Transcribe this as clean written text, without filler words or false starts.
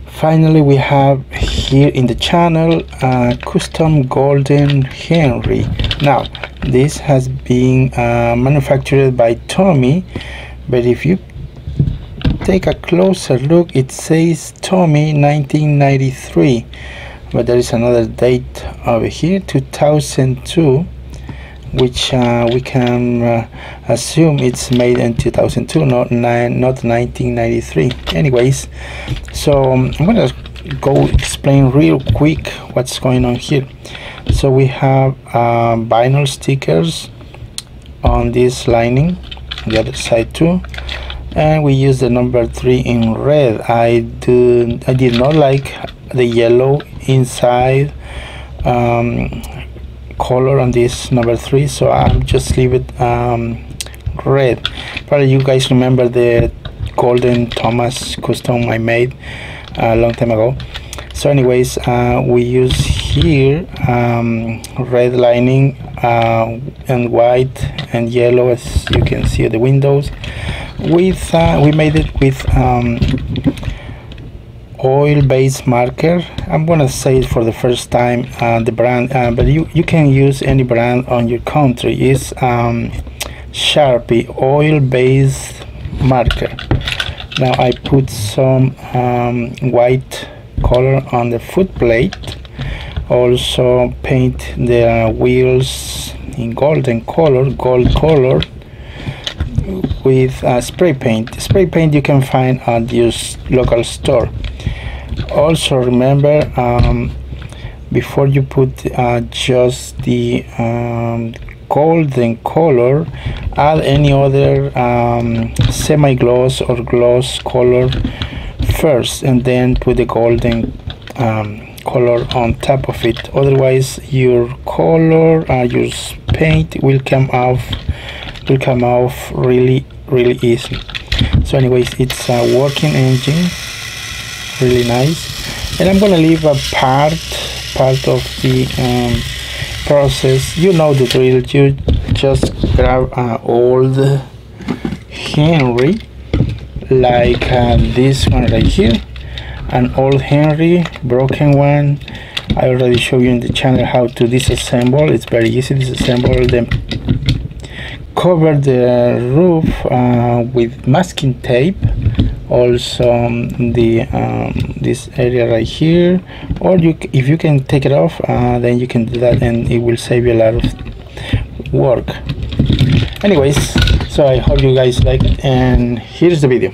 Finally, we have here in the channel a custom golden Henry. Now this has been manufactured by Tommy, but if you take a closer look, it says Tommy 1993, but there is another date over here, 2002, which we can assume it's made in 2002, not 1993. Anyways, so I'm gonna go explain real quick what's going on here. So we have vinyl stickers on this lining, on the other side too, and we use the number 3 in red. I did not like the yellow inside color on this number 3, so I'll just leave it red. Probably you guys remember the golden Thomas custom I made a long time ago. So anyways, we use here red lining and white and yellow, as you can see at the windows. With we made it with oil-based marker. I'm gonna say it for the first time, the brand, but you can use any brand on your country. It's Sharpie oil-based marker. Now I put some white color on the foot plate, also paint the wheels in golden color, gold color, with spray paint. Spray paint you can find at your local store. Also remember, before you put just the golden color, add any other semi-gloss or gloss color first, and then put the golden color on top of it. Otherwise your color, your paint will come off really easy. So anyways, it's a working engine, really nice. And I'm gonna leave a part of the process. You know the drill. You just grab an old Henry, like this one right here, an old Henry, broken one. I already showed you in the channel how to disassemble. It's very easy to disassemble them. Cover the roof with masking tape, also the this area right here, or if you can take it off, then you can do that, and it will save you a lot of work. Anyways, so I hope you guys like it, and here's the video.